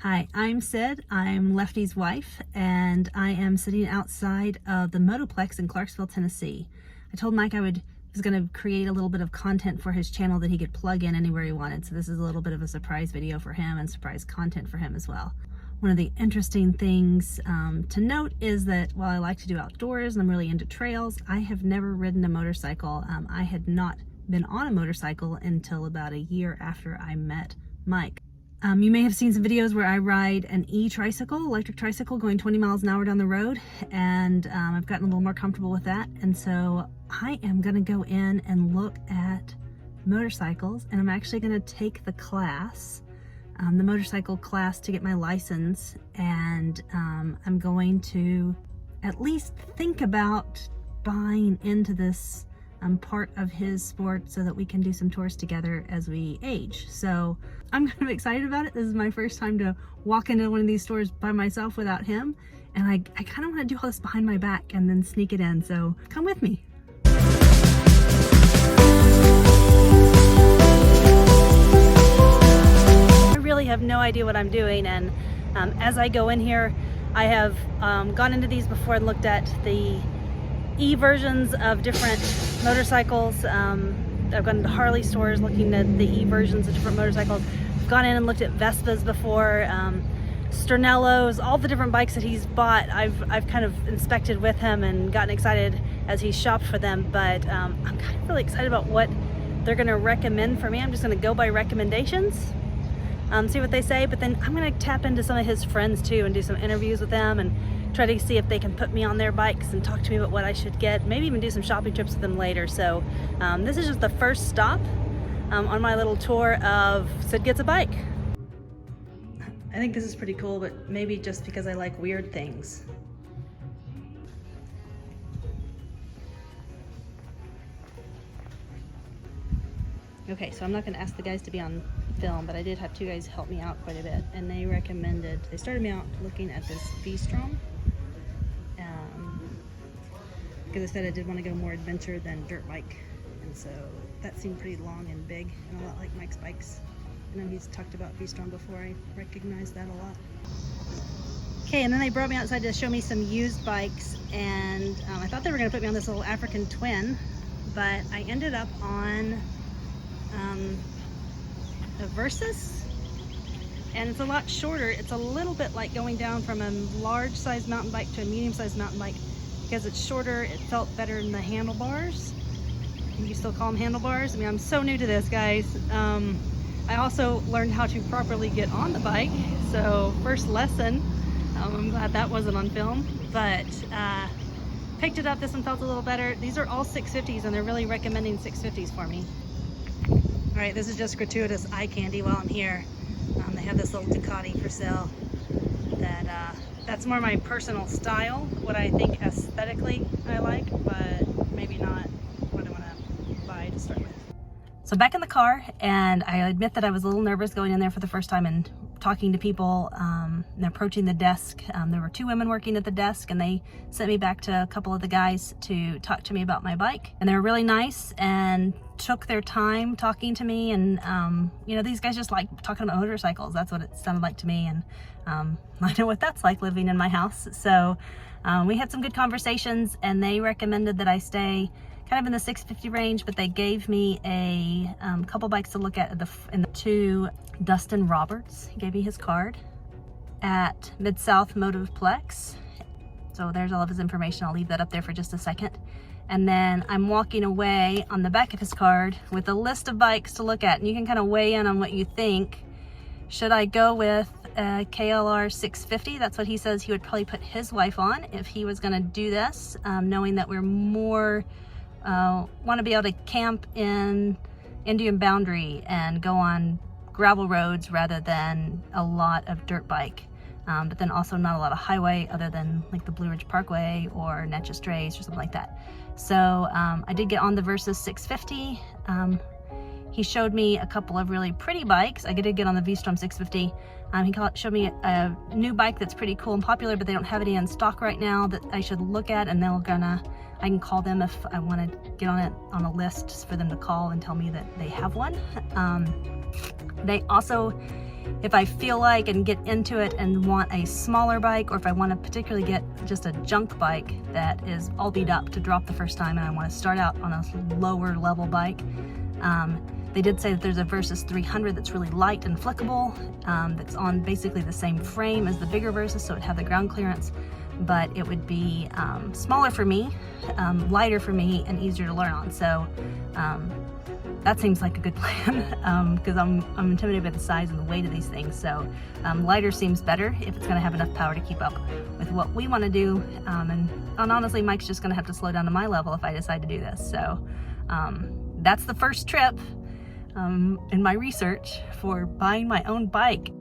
Hi, I'm Sid. I'm Lefty's wife, and I am sitting outside of the Motoplex in Clarksville, Tennessee. I told Mike I was going to create a little bit of content for his channel that he could plug in anywhere he wanted. So this is a little bit of a surprise video for him and surprise content for him as well. One of the interesting things to note is that while I like to do outdoors and I'm really into trails, I have never ridden a motorcycle. I had not been on a motorcycle until about a year after I met Mike. You may have seen some videos where I ride an e-tricycle, electric tricycle, going 20 miles an hour down the road, and I've gotten a little more comfortable with that. And so I am going to go in and look at motorcycles, and I'm actually going to take the class, the motorcycle class, to get my license, and I'm going to at least think about buying into this part of his sport so that we can do some tours together as we age. So I'm kind of excited about it. This is my first time to walk into one of these stores by myself without him, and I kind of want to do all this behind my back and then sneak it in, so come with me. I really have no idea what I'm doing, and as I go in here, I have gone into these before and looked at the e-versions of different motorcycles. I've gone to Harley stores looking at the e-versions of different motorcycles. I've gone in and looked at Vespas before, Sternellos, all the different bikes that he's bought. I've kind of inspected with him and gotten excited as he's shopped for them, but I'm kind of really excited about what they're going to recommend for me. I'm just going to go by recommendations, see what they say, but then I'm going to tap into some of his friends too and do some interviews with them and try to see if they can put me on their bikes and talk to me about what I should get, maybe even do some shopping trips with them later. So this is just the first stop on my little tour of Sid Gets a Bike. I think this is pretty cool, but maybe just because I like weird things. Okay, so I'm not going to ask the guys to be on film, but I did have two guys help me out quite a bit, and they started me out looking at this V-Strom, because I said I did want to go more adventure than dirt bike, and so that seemed pretty long and big and a lot like Mike's bikes. I know he's talked about V-Strom before. I recognized that a lot. Okay, and then they brought me outside to show me some used bikes, and I thought they were going to put me on this little African Twin, but I ended up on a Versus, and it's a lot shorter. It's a little bit like going down from a large size mountain bike to a medium sized mountain bike. Because it's shorter, it felt better in the handlebars. Can you still call them handlebars? I mean, I'm so new to this, guys. I also learned how to properly get on the bike, so first lesson. I'm glad that wasn't on film, but picked it up. This one felt a little better. These are all 650s, and they're really recommending 650s for me. All right, this is just gratuitous eye candy while I'm here. They have this little Ducati for sale that's more my personal style, what I think aesthetically I like, but maybe not what I want to buy to start with. So back in the car, and I admit that I was a little nervous going in there for the first time and talking to people and approaching the desk. There were two women working at the desk, and they sent me back to a couple of the guys to talk to me about my bike, and they were really nice and took their time talking to me. And you know, these guys just like talking about motorcycles. That's what it sounded like to me, and I know what that's like living in my house. So we had some good conversations, and they recommended that I stay kind of in the 650 range, but they gave me a couple bikes to look at to Dustin Roberts. He gave me his card at Mid-South Motoplex. So there's all of his information. I'll leave that up there for just a second. And then I'm walking away on the back of his card with a list of bikes to look at, and you can kind of weigh in on what you think. Should I go with a KLR 650? That's what he says he would probably put his wife on if he was going to do this, knowing that we're more want to be able to camp in Indian Boundary and go on gravel roads rather than a lot of dirt bike, but then also not a lot of highway other than like the Blue Ridge Parkway or Natchez Trace or something like that. So I did get on the Versus 650. He showed me a couple of really pretty bikes. I did get on the V-Strom 650. He showed me a new bike that's pretty cool and popular, but they don't have any in stock right now that I should look at, and I can call them if I want to get on it on a list for them to call and tell me that they have one. They also if I feel like and get into it and want a smaller bike, or if I want to particularly get just a junk bike that is all beat up to drop the first time and I want to start out on a lower level bike, they did say that there's a Versus 300 that's really light and flickable, that's on basically the same frame as the bigger Versus, so it would have the ground clearance, but it would be smaller for me, lighter for me, and easier to learn on. So that seems like a good plan, because I'm intimidated by the size and the weight of these things. So lighter seems better if it's going to have enough power to keep up with what we want to do. And honestly, Mike's just going to have to slow down to my level if I decide to do this. So that's the first trip in my research for buying my own bike.